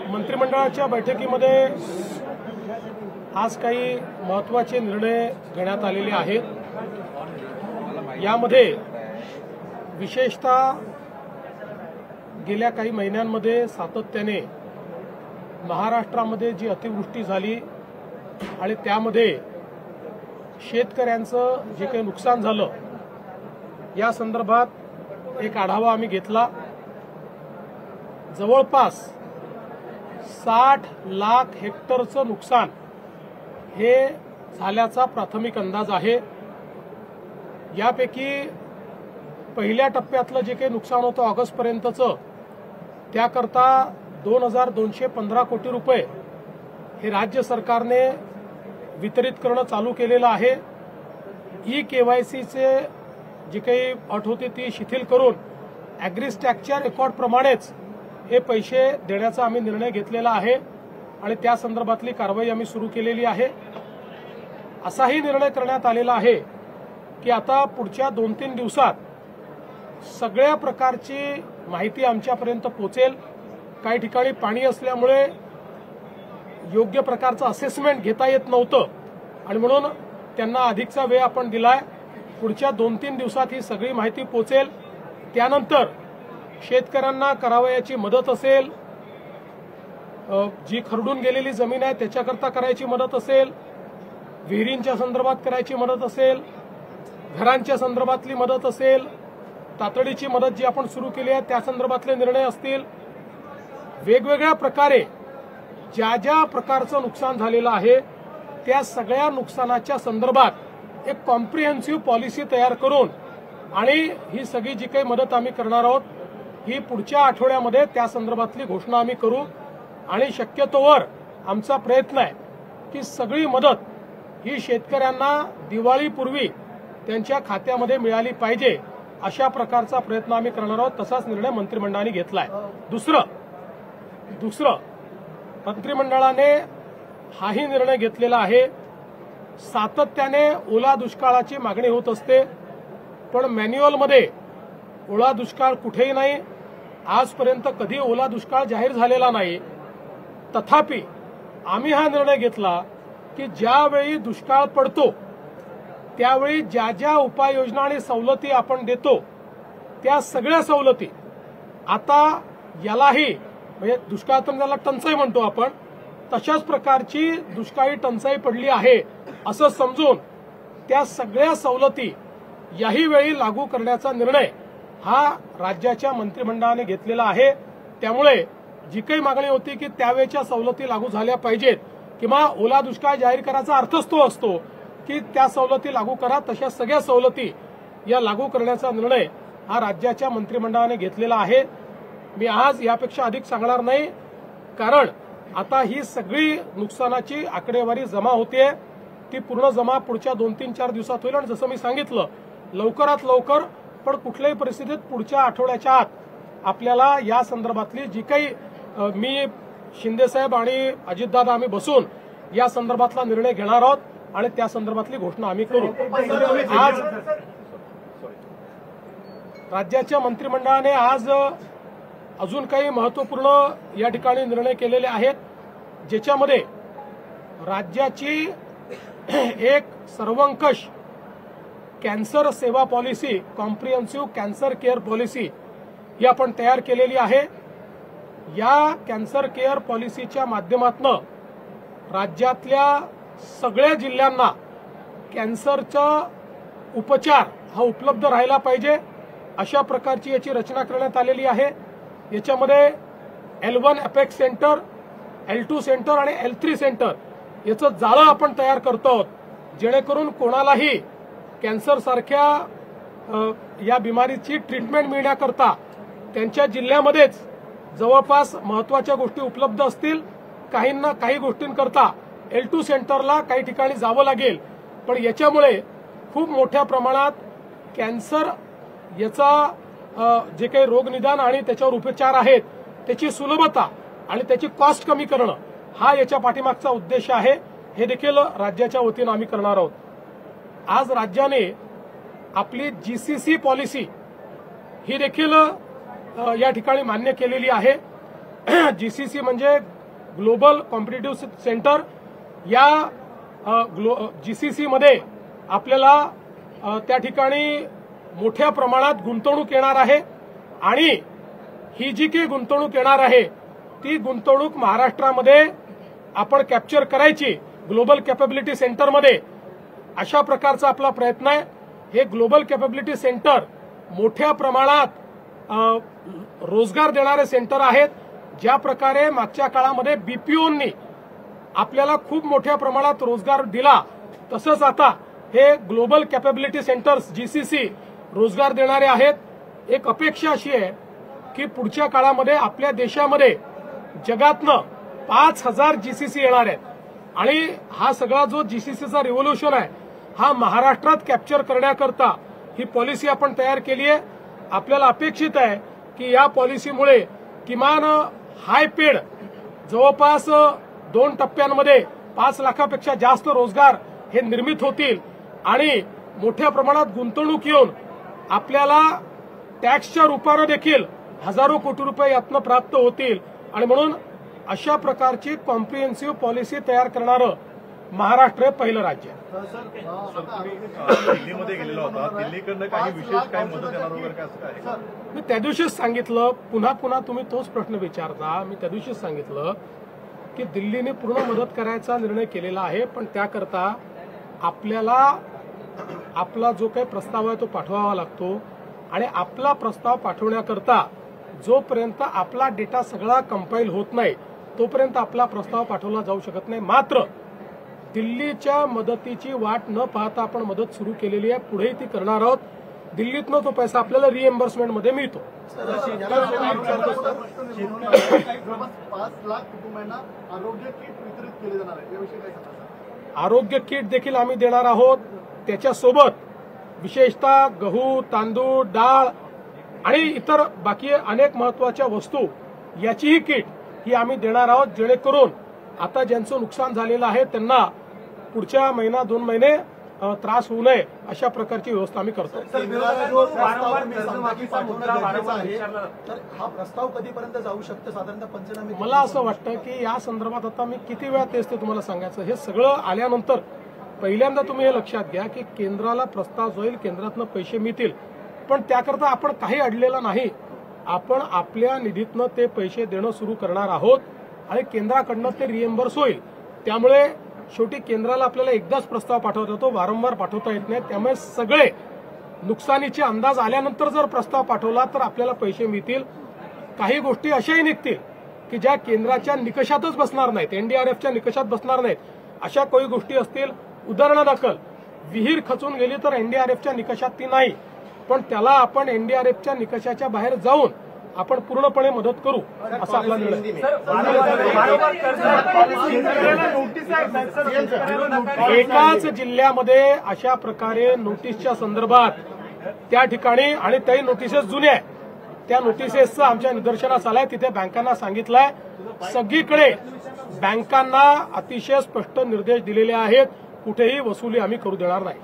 मंत्रिमंडळाच्या बैठकीमध्ये आज काही महत्त्वाचे निर्णय घेण्यात आलेले आहेत। यामध्ये विशेषतः गेल्या काही महिन्यांमध्ये सातत्याने महाराष्ट्रामध्ये जी अतिवृष्टी झाली आणि त्यामध्ये शेतकऱ्यांचं जे काही नुकसान झालं या संदर्भात एक आढावा आम्ही घेतला। जवळपास 60 लाख हेक्टरचं नुकसान हे झाल्याचा प्राथमिक अंदाज आहे। यापैकी पहिल्या टप्प्यातलं जे काही नुकसान होतं ऑगस्टपर्यंतचं त्याकरता 2215 कोटी रुपये हे राज्य सरकारने वितरित करणं चालू केलेलं आहे। ई-केवायसीचे जी काही अट होती ती शिथिल करून ॲग्रीस्टॅकच्या रेकॉर्डप्रमाणेच हे पैसे देण्याचा आम्ही निर्णय घेतलेला आहे आणि त्या संदर्भातली कारवाई आम्ही सुरू केलेली आहे। असाही निर्णय करण्यात आलेला आहे की आता पुढच्या 2-3 दिवसात सगळ्या प्रकारची माहिती आमच्यापर्यंत पोहोचेल। काही ठिकाणी पाणी असल्यामुळे योग्य प्रकारचं असेसमेंट घेता येत नव्हतं आणि म्हणून त्यांना अधिकचा वेळ आपण दिलाय। पुढच्या 2-3 दिवसात ही सगळी माहिती पोहोचेल। त्यानंतर शेतकऱ्यांना करावयाची मदत असेल, जी खरडून गेलेली जमीन आहे त्याच्याकरता करायची मदत असेल, विहिरींच्या संदर्भात करायची मदत असेल, घरांच्या संदर्भातली मदत असेल, तातडीची मदत जी आपण सुरू केली आहे त्या संदर्भातले निर्णय असतील, वेगवेगळ्या प्रकारे ज्या ज्या प्रकारचं नुकसान झालेलं आहे त्या सगळ्या नुकसानाच्या संदर्भात एक कॉम्प्रिहेन्सिव्ह पॉलिसी तयार करून आणि ही सगळी जी काही मदत आम्ही करणार आहोत ही पुढच्या आठवड्यामध्ये त्या संदर्भातली घोषणा आम्ही करू आणि शक्यतोवर आमचा प्रयत्न आहे की सगळी मदत ही शेतकऱ्यांना दिवाळीपूर्वी त्यांच्या खात्यामध्ये मिळाली पाहिजे अशा प्रकारचा प्रयत्न आम्ही करणार आहोत। तसाच निर्णय मंत्रिमंडळाने घेतलाय। दुसरं मंत्रिमंडळाने हाही निर्णय घेतलेला आहे, सातत्याने ओला दुष्काळाची मागणी होत असते पण मॅन्युअलमध्ये ओला दुष्काळ कुठेही नाही, आजपर्यंत कधी ओला दुष्काळ जाहीर झालेला नाही। तथापि आम्ही हा निर्णय घेतला की ज्यावेळी दुष्काळ पडतो त्यावेळी ज्या ज्या उपाययोजना आणि सवलती आपण देतो त्या सगळ्या सवलती आता यालाही म्हणजे दुष्काळ तर त्याला टंचाई म्हणतो आपण, तशाच प्रकारची दुष्काळी टंचाई पडली आहे असं समजून त्या सगळ्या सवलती याही वेळी लागू करण्याचा निर्णय हा राज्याच्या मंत्रिमंडळाने घेतलेला आहे। त्यामुळे जी काही मागणी होती की त्यावेळच्या सवलती लागू झाल्या पाहिजेत किंवा ओला दुष्काळ जाहीर करायचा अर्थच तो असतो की त्या सवलती लागू करा, तशा सगळ्या सवलती या लागू करण्याचा निर्णय हा राज्याच्या मंत्रिमंडळाने घेतलेला आहे। मी आज यापेक्षा अधिक सांगणार नाही कारण आता ही सगळी नुकसानाची आकडेवारी जमा होते, ती पूर्ण जमा पुढच्या 2-3-4 दिवसात होईल आणि जसं मी सांगितलं लवकरात लवकर पण कुठल्याही परिस्थितीत पुढच्या आठवड्याच्या आत आपल्याला या संदर्भातली जी काही मी शिंदेसाहेब आणि अजितदादा आम्ही बसून या संदर्भातला निर्णय घेणार आहोत आणि त्या संदर्भातली घोषणा आम्ही करू। आज राज्याच्या मंत्रिमंडळाने आज अजून काही महत्त्वपूर्ण या ठिकाणी निर्णय केलेले आहेत ज्याच्यामध्ये राज्याची एक सर्वंकष कॅन्सर सेवा policy, comprehensive cancer care policy ही आपण तयार केलेली आहे। या कॅन्सर केअर पॉलिसीच्या माध्यमातून राज्यातल्या सगळ्या जिल्ह्यांना कॅन्सरचा उपचार हा उपलब्ध राहिला पाहिजे अशा प्रकारची याची रचना करण्यात आलेली आहे। याच्यामध्ये L1 apex centre, L2 centre आणि L3 सेंटर याचं जाळं आपण तयार करतो आहोत जेणेकरून कोणालाही कॅन्सर सारख्या या बिमारीची ट्रीटमेंट मिळण्याकरता त्यांच्या जिल्ह्यामध्येच जवळपास महत्त्वाच्या गोष्टी उपलब्ध असतील। काहींना काही गोष्टींकरता L2 सेंटरला काही ठिकाणी जावं लागेल पण याच्यामुळे खूप मोठ्या प्रमाणात कॅन्सर याचा जे काही रोगनिदान आणि त्याच्यावर उपचार आहेत त्याची सुलभता आणि त्याची कॉस्ट कमी करणं हा याच्या पाठीमागचा उद्देश आहे। हे देखील राज्याच्या वतीने आम्ही करणार आहोत। आज राज्याने आपली जीसीसी पॉलिसी ही देखील या ठिकाणी मान्य केलेली आहे। जीसीसी म्हणजे ग्लोबल कॉम्पिटिटिव्ह सेंटर या GCC मध्ये आपल्याला त्या ठिकाणी मोठ्या प्रमाणात गुंतवणूक येणार आहे आणि ही जी काही गुंतवणूक येणार आहे ती गुंतवणूक महाराष्ट्रामध्ये आपण कॅप्चर करायची ग्लोबल कॅपॅबिलिटी सेंटरमध्ये, अशा प्रकारचा आपला प्रयत्न आहे। हे ग्लोबल कॅपॅबिलिटी सेंटर मोठ्या प्रमाणात रोजगार देणारे सेंटर आहेत। ज्या प्रकारे मागच्या काळामध्ये BPOंनी आपल्याला खूप मोठ्या प्रमाणात रोजगार दिला, तसंच आता हे ग्लोबल कॅपॅबिलिटी सेंटर्स GCC रोजगार देणारे आहेत। एक अपेक्षा अशी आहे की पुढच्या काळामध्ये आपल्या देशामध्ये जगातनं 5000 GCC येणार आहेत आणि हा सगळा जो GCCचा रिव्होल्युशन आहे हा महाराष्ट्रात कॅप्चर करण्याकरता ही पॉलिसी आपण तयार केली आहे। आपल्याला अपेक्षित आहे की या पॉलिसीमुळे किमान हाय पेड जवळपास 2 टप्प्यांमध्ये 5 लाखापेक्षा जास्त रोजगार हे निर्मित होतील आणि मोठ्या प्रमाणात गुंतवणूक येऊन आपल्याला टॅक्सच्या रूपानं देखील हजारो कोटी रुपये यातनं प्राप्त होतील आणि म्हणून अशा प्रकारची कॉम्प्रिहेन्सिव्ह पॉलिसी तयार करणारं महाराष्ट्र हे पहिलं राज्य आहे। दिल्लीमध्ये गेलेला होता, दिल्लीकडनं काही विशेष काय मदत येणार वगैरे काय असं काय? मी त्या दिवशीच सांगितलं, पुन्हा पुन्हा तुम्ही तोच प्रश्न विचारता। मी त्या दिवशीच सांगितलं की दिल्लीने पूर्ण मदत करायचा निर्णय केलेला आहे, पण त्याकरता आपल्याला आपला जो काही प्रस्ताव आहे तो पाठवावा लागतो आणि आपला प्रस्ताव पाठवण्याकरता जोपर्यंत आपला डेटा सगळा कंपाईल होत नाही तोपर्यंत आपला प्रस्ताव पाठवला जाऊ शकत नाही। मात्र दिल्लीच्या मदतीची वाट न पाहता आपण मदत सुरू केलेली आहे, पुढेही ती करणार आहोत। दिल्लीतनं तो पैसा आपल्याला रिएम्बर्समेंटमध्ये मिळतो। 5 लाख कुटुंबांना आरोग्य किट वितरित केले जाणार आहे, याविषयी काय सांगता? आरोग्य किट देखील आम्ही देणार आहोत। त्याच्यासोबत विशेषतः गहू, तांदूळ, डाळ आणि इतर बाकी अनेक महत्वाच्या वस्तू याचीही किट ही आम्ही देणार आहोत, जेणेकरून आता ज्यांचं नुकसान झालेलं आहे त्यांना पुढच्या महिना 2 महिने त्रास होऊ नये अशा प्रकारची व्यवस्था आम्ही करतो। तर हा प्रस्ताव कधीपर्यंत जाऊ शकतो साधारणतः पंचनामे? मला असं वाटतं की या संदर्भात आता मी किती वेळा तेच ते तुम्हाला सांगायचं, हे सगळं आल्यानंतर पहिल्यांदा तुम्ही हे लक्षात घ्या की केंद्राला प्रस्ताव जाईल, केंद्रातनं पैसे मिळतील, पण त्याकरता आपण काही अडलेलं नाही। आपण आपल्या निधीतनं ते पैसे देणं सुरू करणार आहोत आणि केंद्राकडनं ते रिएम्बर्स होईल। त्यामुळे शेवटी केंद्राला आपल्याला एकदाच प्रस्ताव पाठवता येतो, वारंवार पाठवता येत नाही। त्यामुळे सगळे नुकसानीचे अंदाज आल्यानंतर जर प्रस्ताव पाठवला तर आपल्याला पैसे मिळतील। काही गोष्टी अशाही निघतील की ज्या केंद्राच्या निकषातच बसणार नाहीत, NDRFच्या निकषात बसणार नाहीत, अशा काही गोष्टी असतील। उदाहरणादाखल विहीर खचून गेली तर NDRFच्या निकषात ती नाही, पण त्याला आपण NDRFच्या निकषाच्या बाहेर जाऊन आपण पूर्णपणे मदत करू असा आपला निर्णय। एकाच जिल्ह्यामध्ये अशा प्रकारे नोटीसच्या संदर्भात त्या ठिकाणी आणि त्याही नोटिसेस जुन्या आहेत, त्या नोटिसेसचं आमच्या निदर्शनास आलंय। तिथे बँकांना सांगितलंय, सगळीकडे बँकांना अतिशय स्पष्ट निर्देश दिलेले आहेत, कुठेही वसुली आम्ही करू देणार नाही।